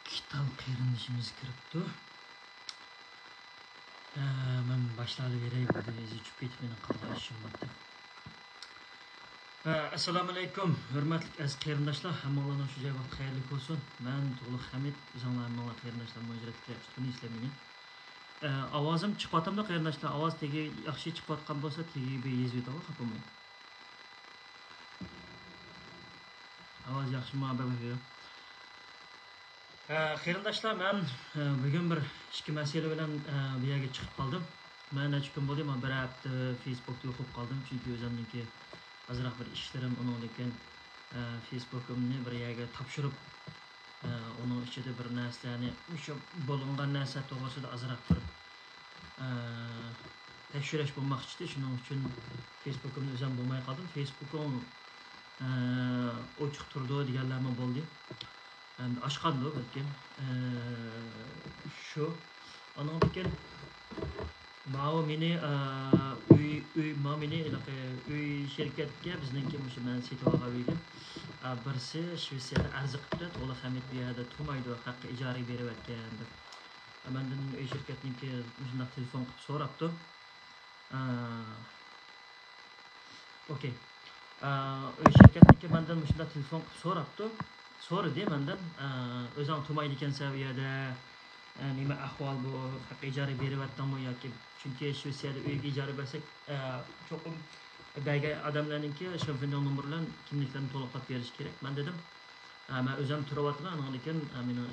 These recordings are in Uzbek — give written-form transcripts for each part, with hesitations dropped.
Kitap kıyırınışımız kırıptı. Ben başladı vereyim. Bizi çüpet beni kalkışım battı. Assalamu alaikum. Hürmetlik az kıyırındaşlar. Hamallana şu cevap hayırlı olsun. Ben Tuğluk Hamid. Uzanlarımla kıyırındaşlar mücret kıyırındaşlar. İslamini. Avazım çıkmatamda kıyırındaşlar. Avaz tegi yakşı çıkmatkan bolsa tegi bir yezvet alı kapılmayın. Avaz yakşı muhabbet ediyor. Kıyırındaşlar ben bugün bir iki mesele bilen bir yerge çıkıp kaldım. Ben de çıkım bulayım ama bir hafta Facebook'ta okup kaldım. Çünkü özümdeki azırak bir işlerim onun için Facebook'umni bir yerge tapşırıp onun içinde bir nesle yani şu bulungan nesle doğrusu azırak bir teşhirleş bulmak istedi. Şunun için Facebook'umni özüm bulmaya kaldım. Facebook'um oçuk turdu diğerlerime buldu. Aşkandı belki. Şu onun için Mao mini uy şirketke bizninki muşu men sitova qo'ydim. Birisi Shveysariyada arziq qilib, to'liq Hamid bu yerda turmaydi, haqqi ijaraga berib atgandi. Mendan uy şirketniki shunday telefon qilib so'rabdi. Okey. Uy şirketniki mendan shunday telefon qilib so'rabdi. So'radi mendan o'zing turmaydi ekansan bu yerda. Nima ahvol bu, haqqi ijaraga berib atdingmi yoki çünkü Shveysariyada uyga ijara bersek cho'qim belki adamlarninki shoförning nomeri bilan kimliklarni to'liqlab berish kerak. Men dedim, men o'zim turyapman, ana lekin meni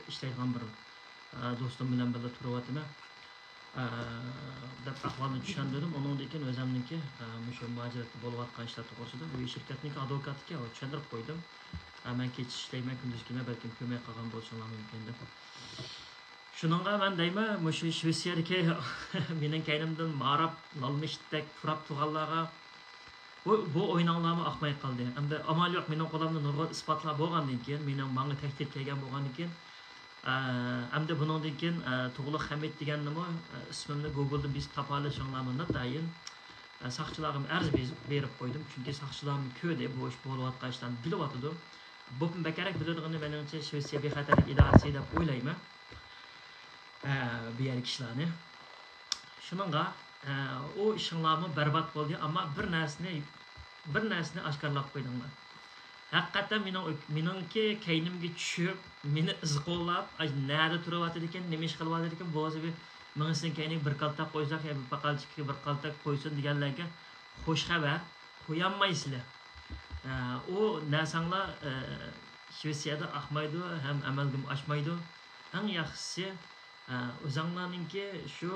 ishlaydigan bir do'stim bilan birga turyapman. Deb ahvolni tushundirdim. Onun lekin o'zimniki shu majlisda bo'layotgan ishlar to'g'risida uy shirkatniki advokatiga tushuntirib qo'ydim. Men kech ishlayman, kunduzgina balkim ko'mak qilgan bo'lsam mumkin deb. Şununla ben deyme, şu Shveysariyadagi mening kaynimdan marab, nolmishdak turab turganlarga bu o'yinlarni aqmay qoldi. Endi amal yo'q, mening qo'limda nurg'un isbotlar bo'lgandan keyin, mening menga tahdid kelgan bo'lgandan keyin, endi bundan keyin Tuğluk Hamid deganni ismimni Google'da biz topa olishinglarni tayin saqchilarim arz berib qo'ydim. Chunki saqchilarim ko'de bu ish bo'layotgan ishlarni bilyotdi. Bu bekarak biladiganini meningcha Shveysariya bexatarlik idorasi deb o'ylayman. Bir yer kişilerini. Şununla o işinlarımı berbat oldu ama bir nesne aşkarlap koydumlar. Hakikaten menimki keynimge düşüp, meni izqollab, nerede turib ekan, nima ish qilib ekan, bo'zi bir men sen keyning bir qaltak qo'ysak, ya bir paqalchikka bir qaltak qo'ysin deganlarga xush xabar qo'yolmaysizlar. O narsanglar Shveysariyada ahmaydi, ham amalgim oshmaydi. Eng yaxshisi o'zinglarninki shu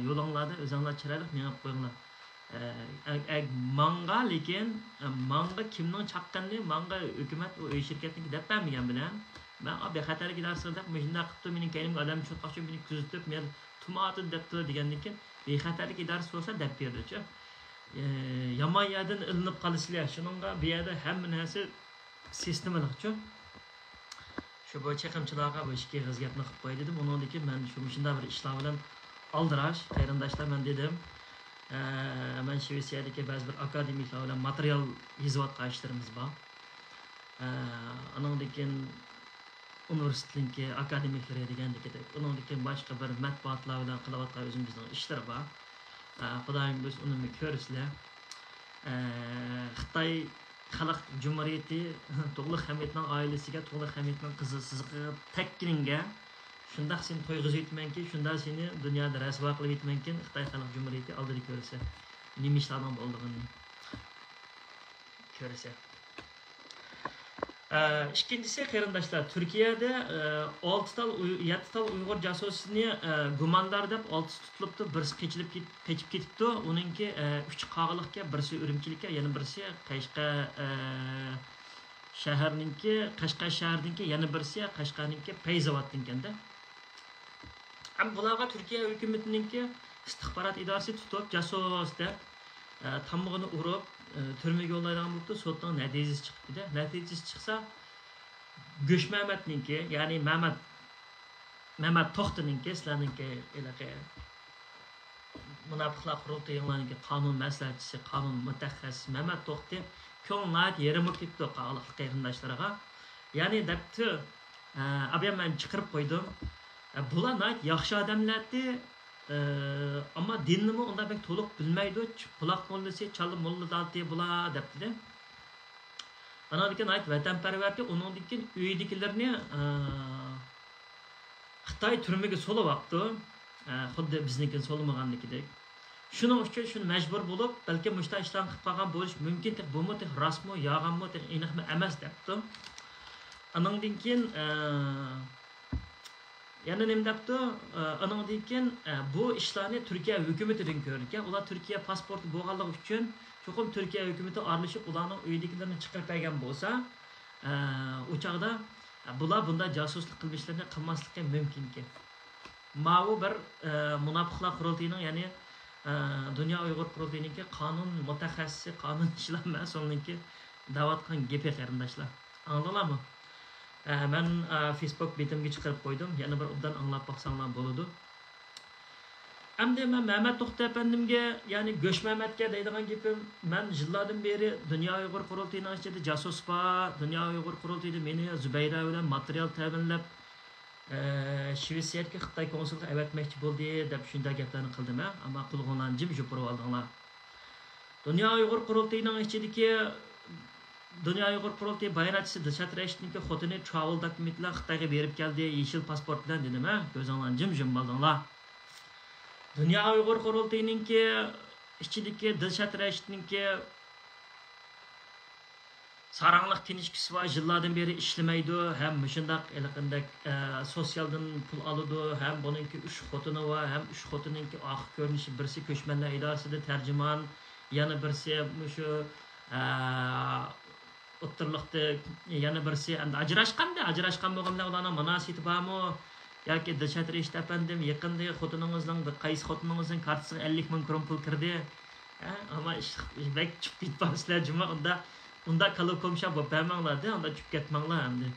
yo'linglarda o'zinglar chiroyli menib qo'yinglar. Manga lekin manga kimning chaqqanini manga hukumat uy shirkatniki deb bermagan bilan men bexatarlik idorasi deb shunday qilibdi, mening kaynimga odam cho'tqochib meni kuzatib men tumatib debdi degandan keyin bexatarlik idorasi bo'lsa deb berdi-chi. Yomon yerdan ilinib qolisizlar. Shuningga bu yerda hamma narsa sistemaliqchi. Şu bo'yicha qamchilarga bu ishga g'azgapni qilib qo'y dedim. Undan keyin men shunday bir ishlar bilan aldirash, qarindoshlar men dedim. Men Shveysariyadagi ba'zi bir akademiklar bilan material yozayotgan ishlarimiz bor. Undan keyin universitetniki akademiklari degandek, undan keyin boshqa bir matbuotlar bilan qilayotgan o'zimizning ishlar bor. Xudoyim biz uni ko'rsizlar. Xitoy Xalq Cumhuriyeti Tuğluk Hamidning oilasiga, Tuğluk Hamidning qizi sizga takkininga shunday seni to'yg'izib etmanki, shunday seni dunyoda rasvo qilib etmanki, Xitoy Xalq Cumhuriyeti oldida ko'rsa, nima ishlardan bo'lganini ko'rsa. İkincisi qarindoshlar, Turkiyada 7 tal Uyg'ur jasusini gumondor deb 6 tutilibdi, birisi qechib ketibdi. Uningki 3 qog'iliqqa, birisi Urumchilikka, yana birisi Qashqar shahriniki, yana birisi Qashqarniki Payzavodninkanda. Ham bularga Turkiya hukumatiningki istixborot idorasi tutib jasus deb tamog'ini urib turmaga yo'llaydigan bo'libdi. Sotdan natijasi chiqibdi. Natijasi chiqsa Go'shmamatniki, ya'ni Mehmet To'xtininki, sizlarninki munofiqlar qurultayinglarninki qonun maslahatchisi, qonun mutaxassis Mehmet To'xti ko'nglat yerim ketdi qog'liq qarindoshlarga. Ya'ni debdi Abi ben çıkarıp koydum. Bular yaxşı adamlardı. Ama dinimi onda pek toluk bilmeydi. Kulak mollası, çalı molla daltı bula depti. Ana diken ait vatanperverdi. Onun diken üyedikilerini Xitay türmege solu vaqtı. Xuddi biznikin solmagandikidek. Şunun üçün şunu mecbur bulup, belki müşta işten qilib qolgan bo'lish mumkin, bu mu rostmi, yolg'onmi, aniqmi emas debdi. Anandan keyin yana nima debdi? Anandan keyin bu ishlarni Turkiya hukumatidan ko'rgan. Ular Turkiya pasporti bo'lganligi uchun cho'qim Turkiya hukumati aralashib ularning uyidagilarni chiqarib bergan bo'lsa, o chaqda bular bunda josuslik qilmishlarini qilmasligi mumkinki. Ma'u bir munofiqlar qurultiyining, ya'ni Dünya Uyghur Qurultayınınki qonun mutaxassisi, qonun ishlar mas'ulininki da'vatgan gepi qarindoshlar. Anladinglarmi? Men Facebook betimga chiqarib qo'ydim. Yana bir obdan anglab baqsanglar bo'ladi. Endi men Mehmet To'xta efendimga, ya'ni Go'sh Mehmetga deydigan gapim, men yillardan beri Dünya Uyghur Qurultayining ichida jasus bor. Dünya Uyghur Qurultayida meni Zubayra bilan material ta'minlab Şveysariyaga Xitoy konsulga avatmoqchi bo'ldi deb shunday gaplarni qildim, ammo qulg'onlarni jim jupirib oldinglar. Dünya Uyghur Qurultayining ichidagi Dünya Uyghur Qurultayi bayonotchisi Dilshod Rashidningki xotini travel dokumentlar Xitoyga berib keldi, yeshil pasport bilan dedim, ko'zinglarni jim bo'ldinglar. Dünya Uyghur Qurultayiningki ichidagi Dilshod Rashidningki Saranglık tinişkisi var, yıllardan beri işlemeydi. Hem şundak eliqindek sosyaldan pul alıdı, hem bununki 3 xotini var, hem 3 xotininki ah görünüşü, birisi Köçmenler İdaresi'de tercüman, yana birisi şu o'ttirliqda, yana birisi endi ajrashgan bo'lganlar ularning munosabati bormi yoki Dilshod Rashid efendim yaqinda xotiningizning qaysi xotiningizning kartasiga 50 ming kron pul kirdi. Ama bek chiqib ketibsizlar juma unda kalıp komşa bu bermanglardı, onda çıkıp ketmanglar endi.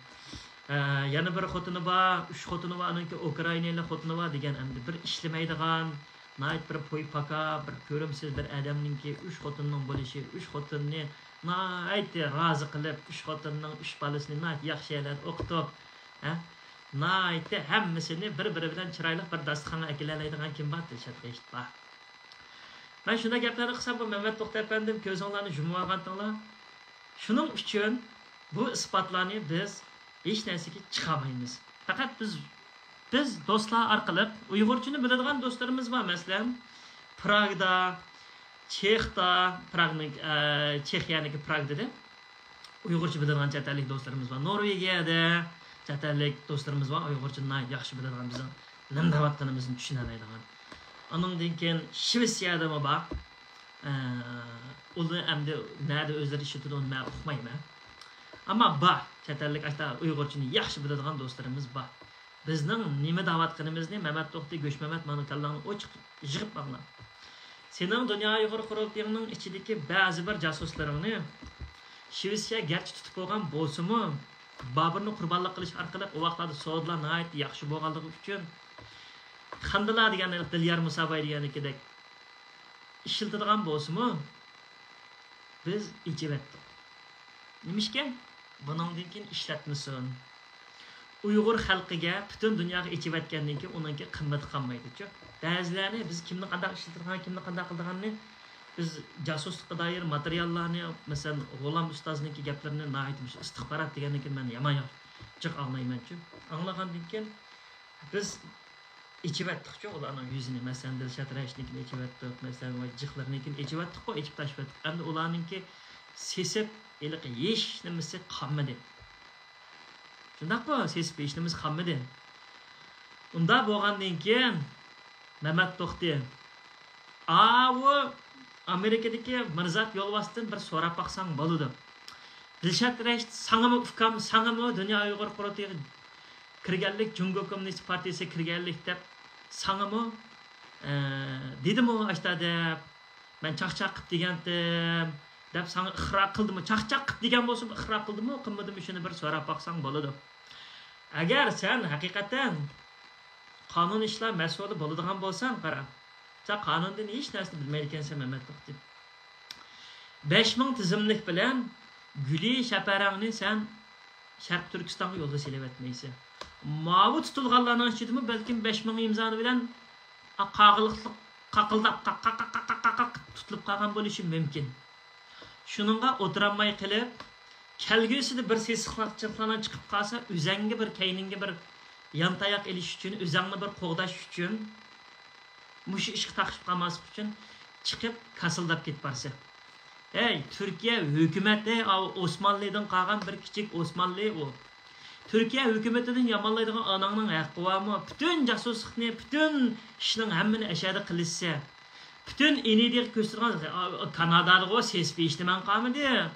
Yana bir xotini bor, 3 xotini bor, aniki Ukrainalı xotini bor degan endi bir ishlamaydigan, nayt bir poy paka, bir ko'rimsiz bir odamninki 3 xotinning bo'lishi, 3 xotinni nayt rozi qilib, 3 xotinning 3 bolasini nayt yaxshilab o'qitib, nayt hammasini bir-biri bilan chiroyli bir dasturxonga akilalaydigan kim bor deb bor. Men shunday gaplarni qilsam, bu Mehmet To'xta efendim ko'zinglarni yumib olgandinglar. Şunun için bu ispatlarını biz hiç narsaga chiqamaymiz. Fakat biz dostlar arqalib Uyg'urchani biladigan do'stlarimiz bor. Masalan, Pragda, Chexda, Chexiyadagi Pragda Uyg'urcha biladigan chet ellik do'stlarimiz bor. Norvegiyada chet ellik do'stlarimiz bor. Uyg'urchani yaxshi biladigan, bizning nima davatganimizni tushunadigan. Ondan keyin Shvetsiyada bor. Onu endi nerede özleri işitiyor onu ben uqmayman. Ama bor, chet ellik hatta Uyg'urchani yaxshi biladigan do'stlarimiz bor. Bizning nima da'vat qilimizni Mehmet To'xta, Go'sh Mehmet mani kallarni ochiq yig'ib baqlar. Sening Dünya Uyghur Qurultayining ichidagi ba'zi bir jasuslaringni Shvetsiya garchi tutib qo'ygan bo'lsa-mu, Boburni qurbonlik qilish orqali o vaqtlarda Saudlar nihoyat yaxshi bo'lganligi uchun Qandalar degan Dilyar Musabay deganikidek ishiltirgan bo'lsa-mu, biz ichibatdik. Nimishga? Buningdan keyin ishlatmasin. Uyg'ur xalqiga butun dunyoga ichibatgandan keyin uningga qimmat qolmaydi-ku. Ba'zilarni biz kimni qanday ishiltirgan, kimni qanday qilganini biz jasuslikqa doir materiallarni, masalan, G'olam ustozniki gaplarini nahaytimiz istixbarat degandan keyin men yomon chiq olmayman-ku. Anglagandan keyin biz ichibatdik-ku ularning yuzini, masalan, Dilshod Rashidnikini ichibatdik, masalan, jiqlarnikini ichibatdik, ichib tashbatdik. Endi ularninki sesib eliq hech nimasi qolmadi. Shundaqmi? Sesib hech nimasi qolmadi. Unda bo'lgandan keyin Mehmet To'xta u Amerikadagi Mirzat Yo'lbosdan bir so'rab baqsang bo'ladi. Dilshod Rashid sangami ukam, sangami Dünya Uyghur Qurultayiga kirganlik, Jungo Kommunist Partiyasiga kirganlik deb sangami dedimi ashta deb men chaqchaq qilib degandim deb sana ixro qildimi? Chaqchaq qilib degan bo'lsa, ixro qildimi, qilmadimi shuni bir so'rab baqsang bo'ladi. Agar sen haqiqatan qonun ishlar mas'uli bo'ladigan bo'lsang, qara. Sen qonundan hech narsa bilmaydi ekansan, Mehmet To'xta. 5000 tizimlik bilan Guli Shaparangni sen Şərq Türkistan'a yolda selib etmeyse. Mavu tutulğanlarının içidimi belki 5000 imzanı bilen qaqıldap tutulup qalğan bo'lishi mümkün. Şununla oturanmay qilib, kelgüsüde bir sesliqlardan çıkıp qalsa, özenge bir keyninge bir yantayaq eliş üçün, özengni bir qoğdaş üçün, muşu işqi taqışıp qalmasıq üçün çıkıp kasıldap ketip barsa. Ey, Türkiye hükümeti Osmanlı'dan qalğan bir kichik Osmanlı o. Türkiye hükümetinden yamanlaydigan ananın haqqı varmı? Bütün casusluqni, bütün işinin hammini aşağıda qilishsa, bütün enediği göstergan Kanada'da o sesli işlemen qalmadı.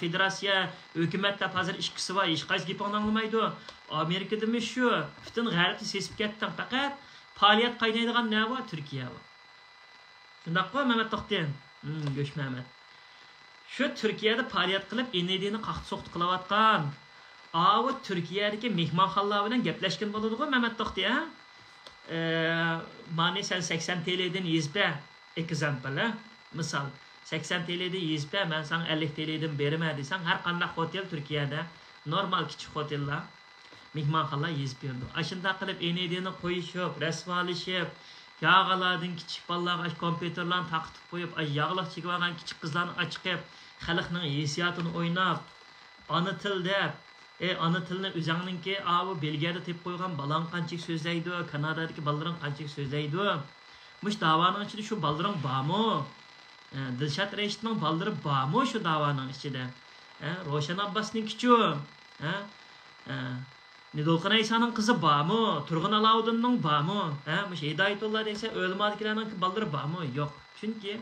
Federasiya hükümetde hazır işkisi var, iş qaysi gepini anlamaydı. Amerika'da mı şu? Bütün g'arbni sesip ketdi. Faqat faaliyet qaynaydigan ne var? Türkiye var. Shundaq qo'y Mehmet To'xtayev. Göç Mehmet. Şu Türkiye'de faaliyet qilib enediğini qaqti soqti qilayotgan. O Türkiye'deki mehmanxonalar bilan gaplashgan bo'ladi-ku Mehmet To'xtayev. Mani sen 80 TL'den yezbe example. Misal 80 TL'den yezbe, ben sana 50 TL'den berime desem, her qanday otel Türkiye'de normal kichik otellar mehmanxonalar yezib berdi. Ashunda qilib enediğini qo'yishib, rasvolishib, yağalardan kichik bolalarga kompüterlarni taqtib qo'yib, yağlıq chekib olgan kichik qizlarni achiqib, xalqning hissiyotini o'ynab, ana til deb, ana tilni o'zingninki, bu Belgiyada tep qo'ygan balang qanchalik so'zlaydi, Kanadadagi balalarning qanchalik so'zlaydi. Mush da'voning ichida shu balaring bormi? Dilshod Rashidning balari bormi shu da'voning ichida? Roshan Abbosninkichu? Nidolqin Aysoning qizi bormi? Turg'un Alovdinning bormi? Mush Hidoyatulloh desa o'lmadikilarning balari bormi? Yo'q. Chunki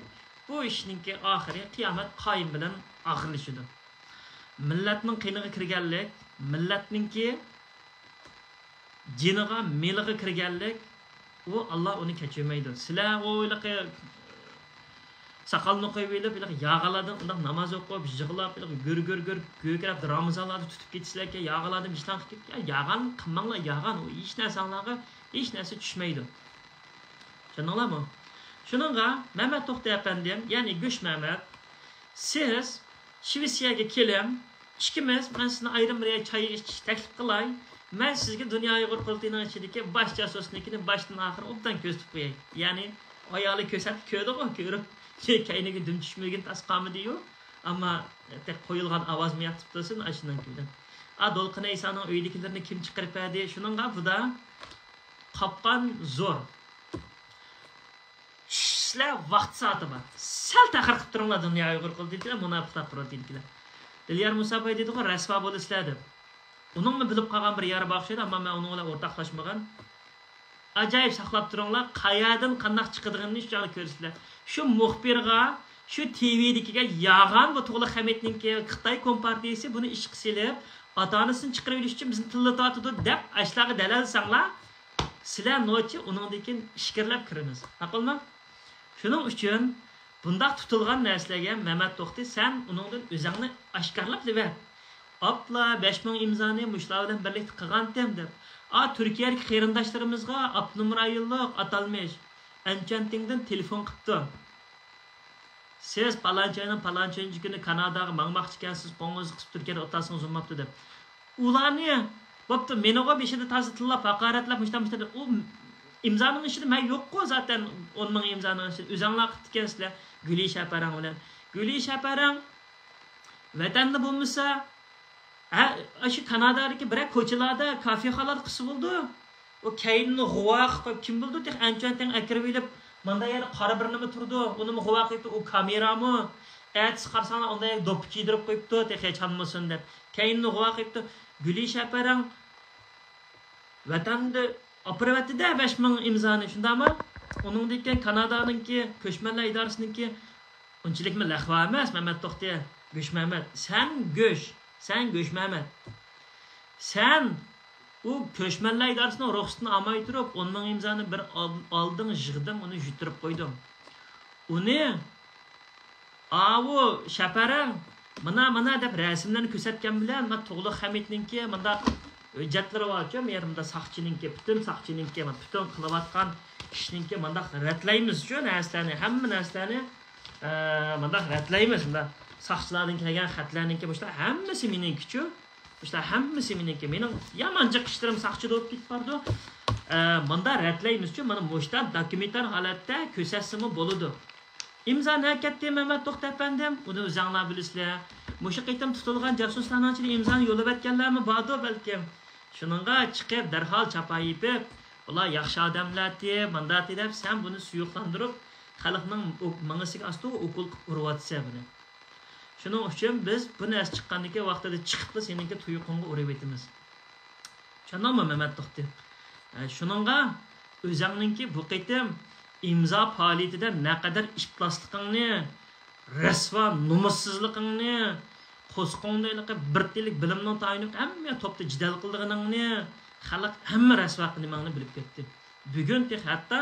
bu ishninki oxiri qiyomat qoyim bilan oxirlashidir. Millatning qiyniga kirganlik, millatninki jiniga, meliga kirganlik, u Allah onu kechirmaydi. Sizlar o'yliqi saqalni qo'yib elib, yağalardan undaq namoz o'qib, yig'lab, ko'krab Ramazonlarda tutib ketisizlarki, yağalardan ishlan qilib, yağan qilmanglar, yağan u hech narsalarga hech narsa tushmaydi. Tushundinglarmi? Shuningga Mehmet To'xtayev efendim, ya'ni Go'sh Mehmet, siz Shvetsiyaga kelim, ikimiz men sizni ayrim bir choy ichish taklif qilay. Men sizga Dunyo Uyg'ur qurultiyining ichidagi bosh jasusnikini boshdan oxir obdan ko'rsatib qo'yay. Ya'ni ayoli ko'rsatib ko'rdi-ku, ko'rib, kayniga dum tushmagan tasqamidi-yu, ammo tek qo'yilgan ovoz mi yaqib tursin ashundan keyin. Dolqin Aysoning uydagilarini kim chiqarib berdi? Shuningga buda qopqon zo'r. Sizlar vaqt soati bor. Sal ta'xir qilib turinglar Dunyo Uyg'ur qurultiyiga, munofiqlar qurultiyiga. Dilyar Musabay dedi-ku, rasvo bo'lisizlar deb. Uningni bilib qolgan bir yeri bor edi, ammo men uning bilan o'rtoqlashmagan. Ajoyib saqlab turinglar, qayerdan qanday chiqadiganini shu joyda ko'rsizlar. Shu muxbirga, shu TV'dagiga yağan bu To'g'liq Hamidninki Xitoy Kompartiyasi buni ish qilib, ota-onasini chiqarib olish uchun bizni tillatyotdi deb ashlarga dalil sanglar, sizlar nochi uningdan ishkirlab kiramiz. Aqlmi? Shuning uchun bundaq tutilgan narsalarga Mehmet To'xtayev sen uningdan o'zingni oshkorlab deb Apla 5000 imzoni mushlar bilan birlikda qilgandim deb. Türkiye'deki qarindoshlarımizga Abdunur Ayıllık atalmış. Enchantingdan telefon qilibdi. Siz palanchayning kuni Kanadaga mangmoqchi ekansiz, qo'ng'iz qisib Turkiyada otasini uzunmabdi deb. Ularni bo'pti, meniga beshida ta'zir tillab, haqoratlab, mushtamishda u imzoning ishida men yo'q-ku zaten 10 ming imzoning ishida. O'zinglar qilib ekansizlar Guli Shaparang bilan. Guli Shaparang vatanda bo'lmasa şu Kanada'daki bir koçalarda, kafehalarda kısı buldu. O kaynini g'uvaq qo'yib kim buldu? Tek anchantang akirib elib, manda yana qora bir nima turdi. Uni g'uvaq qilib, o kamerami? Chiqarsana unday do'p kiydirib qo'yibdi, tek hech olmasin deb. Kaynini g'uvaq qilib, Guli Shaparang vatanda operativda 5000 imzoni, shundami? Uningdagi Kanadaninki ko'chmanlar idorasininki unchilikmi lahva emas, Mehmet To'xtayev, Go'sh Mehmet. Sen Go'sh Mehmet. Sen o köşmenler idaresinin ruhsatını almay turib, 10 ming imzoni bir aldın, yig'ding, uni yutirib qo'ydim. Uni o Shaparang mana deb rasmlarni ko'rsatgan bilan, men To'g'liq Hamidninki menda hujjatlari bor-ku, merimda saqchininki, butun saqchininki, butun qilayotgan ishninki menda ratlaymiz shu narsalarni, hamma narsalarni menda ratlaymiz. Saqchilardan kelgan xatlarninki boshqa hammasi meningki-ku. İşte hammasi meniki. Mening yamanca qishlarim saqchida bo'lib ketib bordi. Manda ratlaymiz uchun mana mushtan dokumentar holatda ko'rsatishimi bo'ladi. İmza nakatdi Mehmet To'xta efendim. Uni o'zinglar bilasizlar. Mushu qitim tutilgan jasuslarning ichida imzoni yo'lab etganlarmi bordi balkim. Shuningga chiqib darhol chapayib, ular yaxshi odamlar deb, mandat deb sen buni suyuqlantirib, xalqning mangisiga asto o'qul uryapsa buni. Shuning uchun biz bu narsa chiqqandan vaqtida chiqibdi seninki tuyuqingga urib etamiz. Tushundingmi Mehmet To'xta? Shuningga o'zingninki bu qitim imza faoliyatida naqadar iflosligingni, rasvo nomussizligingni, qo'sqondayligi bir tillik bilimning tayinib hamma topda jidal qilganingni, xalq hamma rasvo qilmangni bilib ketdi. Bugun hatto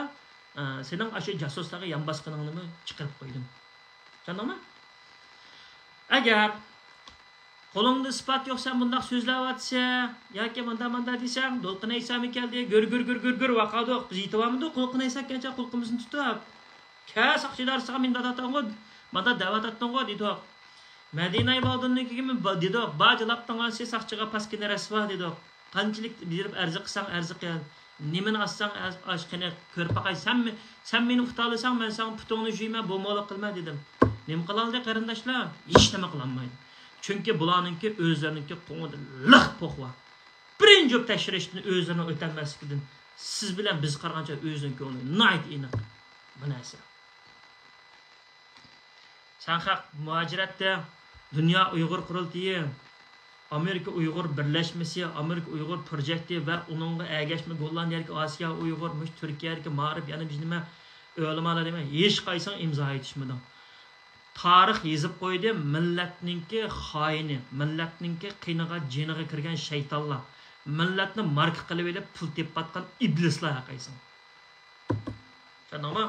sening ashu jasuslarga yonbosqiningni chiqarib qo'ydim. Tushundingmi? Agar qo'lingda isbot yo'q, sen bundoq so'zlayotsa yoki manda desam, do'lqin aysami keldi, gir vaqadi yetibamidi, qo'lqin aysakkancha qo'lqimizni tutib, kas aqchidarsiga men dadatang'o, manda da'vat atding'o dedi. Madina ibodinligimi dedi, bajlab tangan ses aqchiga paskina rasva dedi. Qanchalik berib arzi qilsang arzi qil. Nimani assang ashqini ko'rpaqay sen meni ixtalasan, men sen putongni juyma, bo'lmoq qilma dedim. Nim qiloldi qarindoshlar? Hech nima qilolmaydi. Çünkü bularınki özlerinki qo'ng'ida liq po'qva. Birinchi tekshirishni o'zlarini o'tolmasligidan siz bilan biz qarag'ancha o'ziniki uni night aniq bu narsa. Sanhaq muajiratda Dünya Uyg'ur qurultiyi, Amerika Uyg'ur birlashmasi, Amerika Uyg'ur projekti va uningga ergashma Gollandiyadagi Osiyo Uyg'ur, Turkiyadagi Ma'rif, yana biz nima o'limalar nima hech qaysing imzo etishmadi. Tarix yezib qo'ydi, millatninki xoini, millatninki qiyniga jiniga kirgan shaytonlar, millatni mark qilib olib pul tepatgan iblislar haqaysan. Tushundingmi?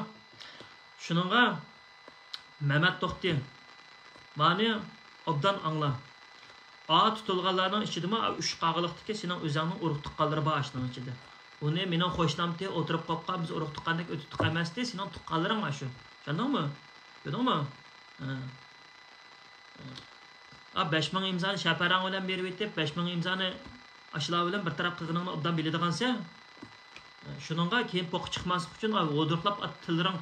Shuningga Mehmet To'xta mani obdan angla. Tutilganlarning ichidami 3 qag'iliqdiki sening o'zingning urug' tuqqanlari bor ashning ichida. Uni mening qo'shnamda o'tirib qolgan biz urug' tuqqandek o'tib tuqqanmasdi, sening tuqqanlaring shu. Tushundingmi? Ko'rdingmi? 5000 imzoni shaparang bilan berib etib, 5000 imzoni ashlar bilan bir taraf qilganingni obdan biladigansa, shuningga keyin poq chiqmaslik uchun o'dirqlab tillaring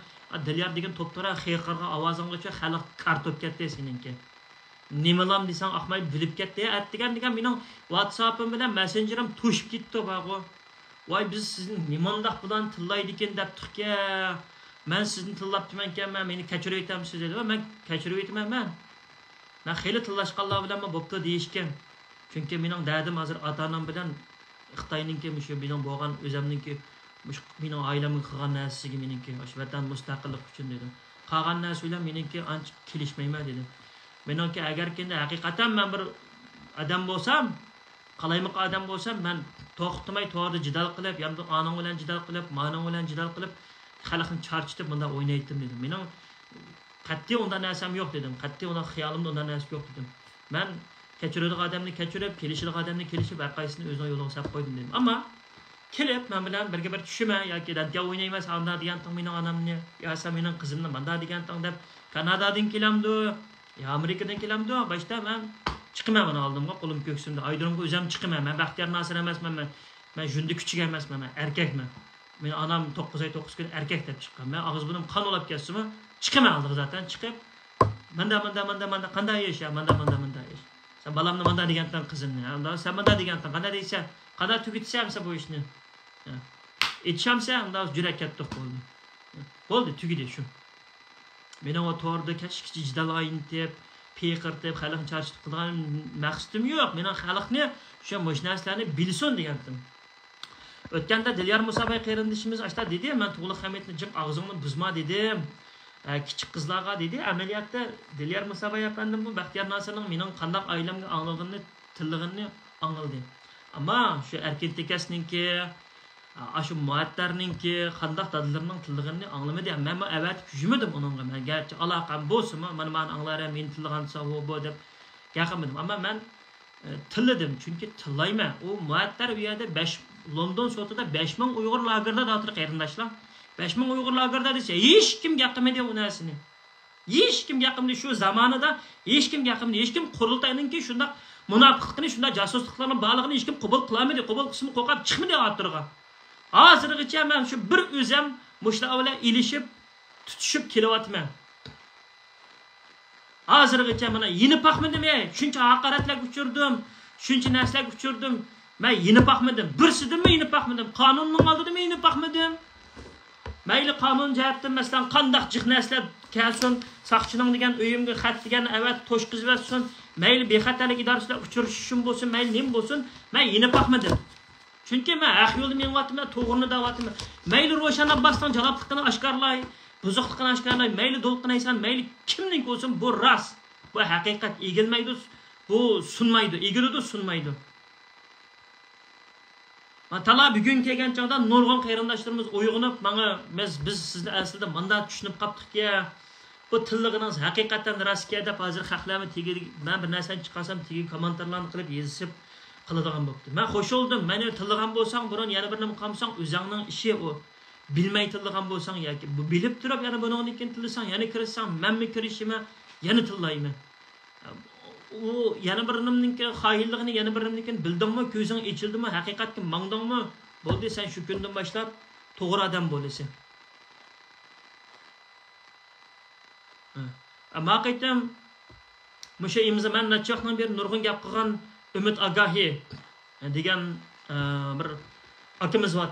dilyar degan to'ptora xiyqirga ovozinggacha xalq kartob ketdi seninki. Nimalam desang ahmay bilib ketdi. Atdigan degan mening WhatsApp'im bilan Messenger'im to'shib ketdi bag'o. Voy biz sizni nimandaq bilan tillaydi ekan debdiqka. Men sizni tillab demankan, meni kechirib aytamsiz dedi. Men kechirib aytmayman. Men xeyli tillashqanlar bilan bo'pti deyishgan. Chunki mening dadim hozir ota-onam bilan Xitoyninki shu mening bo'lgan o'zimninki mening oilamning qilgan narsasiga meniki vatan mustaqillik uchun dedim. Qolgan narsa bilan meniki ancha kelishmayman dedim. Meniki agar kendi haqiqatan men bir odam bo'lsam, qalaymiq odam bo'lsam, men to'xtamay to'g'ri jidal qilib, yoki onam bilan jidal qilib, monom bilan jidal qilib xalqni charchitib bunda o'ynaydim dedim. Mening qat'iy undan narsam yo'q dedim. Qat'iy undan xiyolimda undan narsa yo'q dedim. Men kechiradigan odamni kechirib, kelishadigan odamni kelishib, har qaysini o'zining yo'liga solib qo'ydim dedim. Ammo kelib men bilan birga bir tushima yoki dadga o'ynaymiz, anda degan tong mening onamni, yoki mening qizimni manda degan tong deb Kanadadan kelamdi, yo Amerikadan kelamdi. Boshda men chiqaman buni oldimga, qo'lim ko'ksimda. Aydirimga o'zim chiqaman. Men Baxtiyor Nosir emasman, men jundi kuchuk emasman, men erkakman. Men onam 9 oy 9 kun erkak deb chiqqan. Men og'iz bunim qon olib ketsa-mi, chiqaman oldiga zaten chiqib. Manda qanday yasha, manda yash. Sen balamni manda degandan qizimni, sen manda degandan qanday deysan? Qanday tugitsamsa bu ishni. Etchamsa, unda juda katta bo'ldi. Bo'ldi, tugidi shu. Meni o to'g'rida kichik jidal ayintib, peqirtib, xalqni charchitib qilgan maqsadim yo'q. Meni xalqni shu narsalarni bilsin degandim. O'tganda Dilyar Musabay qarindishimiz ashta dedi, men Tug'liq Hamidni jim og'zingni buzma dedim. Kichik qizlarga dedi, amaliyotda Dilyar Musabay afandim bu Baxtiyor Nosirning mening qanday oilamga anglig'ini, tillig'ini angladi. Ammo shu erkin tekasninki, shu muattarninki qanday dadlarning tillig'ini anglamadi. Men avat kujmadim uningga. Men garchi aloqam bo'lsa-mi, men anglaram, men tillig'an savo bu deb gapirmadim. Ammo men tilladim, chunki tillayman. U muattar u yerda London sotida 5000 Uyg'ur lagerda o'tirib qarindoshlar. 5000 Uyg'ur lagerda desa, hech kim gapirmaydi u narsani. Hech kim yaqimda shu zamonida hech kim yaqimda hech kim qurultayninki shunda munofiqlikni shunda jasusliklarni borlig'ini hech kim qabul qilmadi, qabul qilishni qo'rqib chiqmadi o'tirg'a. Hozirgacha men shu bir o'zim mushlar bilan ilishib, tutishib kelyapman. Hozirgacha mana yinib baxmadim, shuncha haqoratlarga uchirdim, shuncha narsalarga uchirdim. Men yinib baxmadim. Birsidimi yinib baxmadim. Qonunning oldida yinib baxmadim. Mayli qonun jihatdan masalan qandaq jiq narsalar kelsin, saqchining degan uyimga xat degan avat to'shqizib bersin, mayli bexatarlik idorasiga uchrashishim bo'lsin, mayli nim bo'lsin, men yinib baxmadim. Chunki men haq yo'lda menyapman, to'g'rini da'vatim. Mayli Ro'shan Abbosning jalobligini oshkorlay, buzuqlikni oshkorlay, mayli Do'lqin Ayson, mayli kimning bo'lsin, bu rost. Bu haqiqat egilmaydi, bu sunmaydi, egiladi, sunmaydi. Tala bugun kelgan chog'da nurg'on qarindoshlarimiz uyg'onib, menga biz sizni aslida manda tushunib qopdik-ki, bu tillig'ingiz haqiqatan rostga deb hozir xalqlarni tegib, men bir narsani chiqarsam tegib kommentarlarni qilib yozib qiladigan bo'ldi. Men qo'shildim. Meni tillig'an bo'lsang, burun yana bir nima qilsang, o'zingning ishi u. Bilmay tillig'an bo'lsang yoki bu bilib turib yana buningdan keyin tillasang, yana kirsang, menmi kirishimi, yana tillayman. O yana bir nimninki xoyilligini yana bir nimninki bildingmi, ko'zing ochildimi, haqiqatga mangdingmi? Bo'ldi, sen shu kundan boshlab to'g'ri odam bo'lasan. Ammo qaytam musha imza men nachaqdan beri nurg'un gap qilgan Umid Agahi degan bir akamiz bor.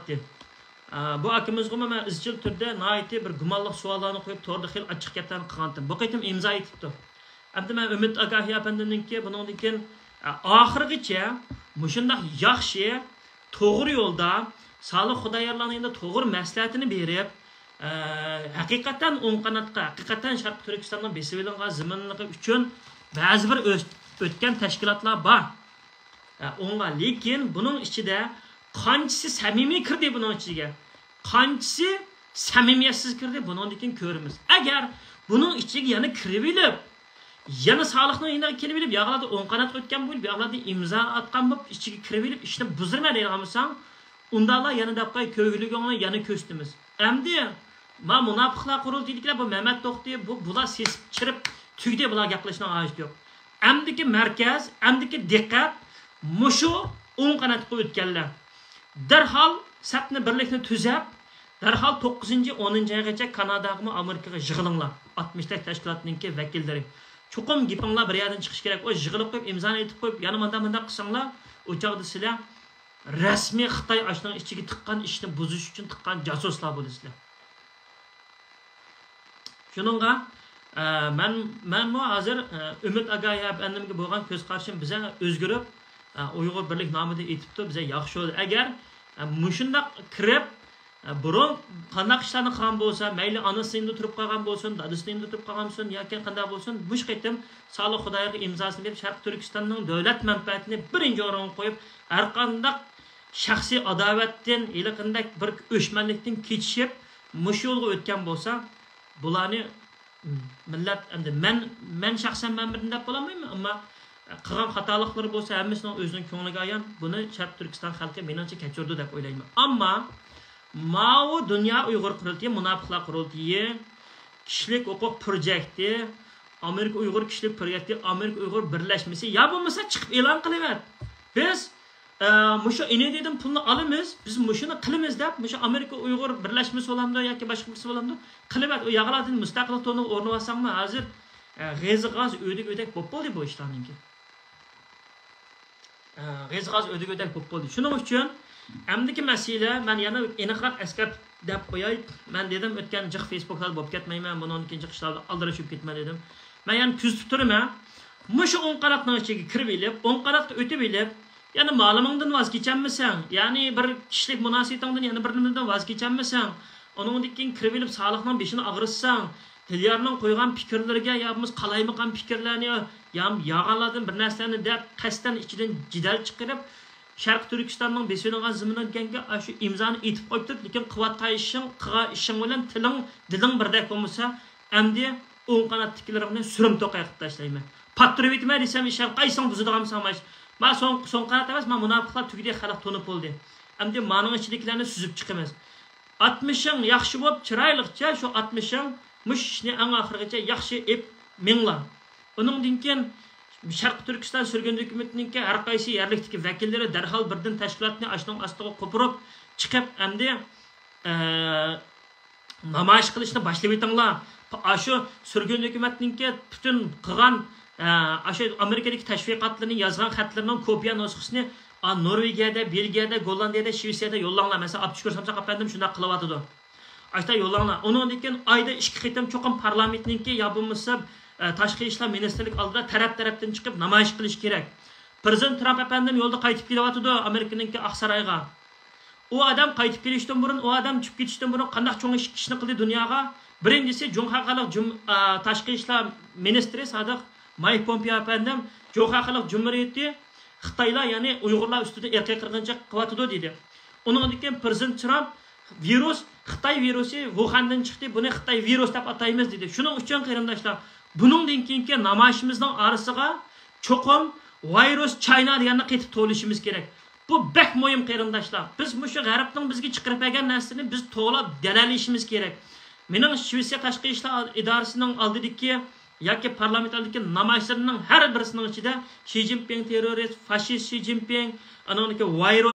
Bu akimizga men izchil turda nihoyatda bir gumonliq savollarni qo'yib to'g'ri xil ochiq gaplarni qilgandim. Bu qaytam imzo aytibdi. Endi men Umid Agahi apandimninki buningdan keyin oxirigacha mushundaq yaxshi, to'g'ri yo'lda Solih Xudoyorlarning to'g'ri maslahatini berib, haqiqatan o'ng qanotga, haqiqatan Sharq Turkistonning besivilingan zaminligi uchun ba'zi bir o'tgan tashkilotlar bor. Onga lekin buning ichida qanchasi samimiy kirdi buning ichiga, qanchasi samimiyatsiz kirdi buningdan keyin ko'ramiz. Agar buning ichiga yana kirib olib, yana Solihning yoniga kelib olib, yog'larda o'ng qanot o'tgan bo'lib, yog'larda imzo atgan bo'lib, ichiga kirib olib, ishni buzdirma deydigan bo'lsang, undalar yana dabqay ko'gligingni yana ko'stimiz. Endi men munofiqlar qurultiydilar, bu Mehmet To'xti, bular sesib chirib tugdi, bular gaplashishning hojati yo'q. Amdiki markaz, amdiki diqqat mushu o'ng qanotga o'tganlar. Darhol safni birlikni tuzab, darhol 9-10-oygacha Kanadaga, Amerikaga yig'ilinglar. 60 ta tashkilotning vakillari. Chuqum gapinglar bir yerdan chiqish kerak. O yig'ilib qo'yib, imzoni aytib qo'yib, yana menda qilsanglar, o'choqda sizlar rasmiy Xitoy ashning ichiga tiqqan ishni buzish uchun tiqqan jasuslar bo'lasizlar. Shuningga men hozir Umid Agahi apandimga bo'lgan ko'z qarashim biza o'zgarib, Uyg'ur birlik nomida aytibdi, biza yaxshi bo'ldi. Agar mushundaq kirib, burun qanday ishlarni qilgan bo'lsa, mayli onasida turib qolgan bo'lsin, dadasida turib qolgan bo'lsin, yoki qanday bo'lsin, mush qaytim Solih Xudoyorga imzosini berib, Sharq Turkistonning davlat manfaatini birinchi o'ringa qo'yib, har qanday shaxsiy adovatdan, ila qanday bir o'shmanlikdan kechishib, mush yo'lga o'tgan bo'lsa, bularni millat endi men shaxsan men bir deb bo'lamayman, ammo qilgan xatoliklar bo'lsa, hammasining o'zining ko'ngliga ayon, buni Sharq Turkiston xalqi menimcha kechirdi deb o'ylayman. Ammo Mao Dunyo Uyg'ur qurultiyi, munofiqlar qurultiyi, kishilik huquq projekti, Amerika Uyg'ur kishilik projekti, Amerika Uyg'ur birlashmasi ya bo'lmasa chiqib e'lon qilaver. Biz mushu dedim pulni olamiz, biz mushuni qilamiz deb, mushu Amerika Uyg'ur birlashmasi bo'lamdi yoki boshqa birisi bo'lamdi, qilaver. U yog'lardan mustaqil to'ni o'rnab olsangmi, hozir g'ez o'dik bo'lib bo'ldi bu ishlarninki. G'ez o'dik bo'lib bo'ldi. Shuning uchun amdiki masala men yana aniqroq askar deb qo'yay. Men dedim o'tgan jiq Facebookda bo'lib ketmayman, bundan keyin jiqishlarga aldirashib ketma dedim. Men yana kuzatib turaman. Mushu o'ng qanotning ichiga kirib olib, o'ng qanotga o'tib olib, yani ma'lumingdan voz kechanmisan, ya'ni bir kishilik munosabatingdan yana bir nimadan voz kechanmisan, uningdan keyin kirib olib Solihning beshini ag'rissang, Tilyarning qo'ygan fikrlariga yo'qmiz qalaymiqan fikrlarni yog'anlardan bir narsalarni deb qasdan ichidan jidal chiqarib, Sharq Turkistonning besilingan zaminga shu imzoni etib qo'yibdi, lekin quvvatga ishing bilan diling birdek bo'lmasa, endi o'ng qanot tiklarini surim to'qay qilib tashlayman. Patriotma desam, ishim qaysing buzadigansan mas. Men so'ng qanot emas, men munofiqlar tugdi xalq to'nib bo'ldi. Endi ma'ning ichidagilarni suzib chiqamiz. 60ing yaxshi bo'lib, chiroyliqcha shu 60ing mush ishni eng oxirigacha yaxshi ep minglar. Uningdan keyin Sharq Turkiston surgun hukumatiningki har qaysi yerlikdagi vakillari darhol birdan tashkilotni ashning ostiga qo'pirib chiqib endi namoyish qilishni boshlab etinglar. Shu surgun hukumatiningki butun qilgan shu Amerikadagi tashviqotlarni yozgan xatlarning kopiya nusxasini Norvegiyada, Belgiyada, Gollandiyada, Shvetsiyada yo'llanglar. Masalan, Abdushukur Samsaq apandim shunday qilyotidi. Ashta yo'llanglar. Uningdan keyin oyda 2 qitim cho'qim parlamentningki yo bo'lmasa tashqi ishlar ministerlik oldida taraf-tarafdan chiqib namoyish qilish kerak. Prezident Trump apandim yo'lda qaytib kelyotidi Amerikaningki Oqsaroyga. O adam qaytib kelishdan burun, o adam chiqib ketishdan burun qanday cho'ng ishni qildi dunyoga? Birinchisi Junha xalq tashqi ishlar ministri Sadiq Mike Pompeo apandim Junha xalq Cumhuriyeti Xitoylar, ya'ni Uyg'urlar ustida erkak qirg'inchilik qilyotidi dedi. Undan keyin Prezident Trump virus Xitoy virusi Wuhandan chiqdi, buni Xitoy virus deb ataymiz dedi. Shuning uchun qarindoshlar, buningdan keyingi namoyishimizning orasiga cho'qim virus China deganni qaytib to'lishimiz kerak. Bu bek muhim qarindoshlar. Biz mushu g'arbning bizga chiqarib bergan narsani biz to'lab dalallashimiz kerak. Mening Shvetsiya tashqi ishlar idorasining oldidagi yoki parlament oldidagi namoyishlarning har birisining ichida Xi Jinping terrorist, fashist Xi Jinping, anoniki virus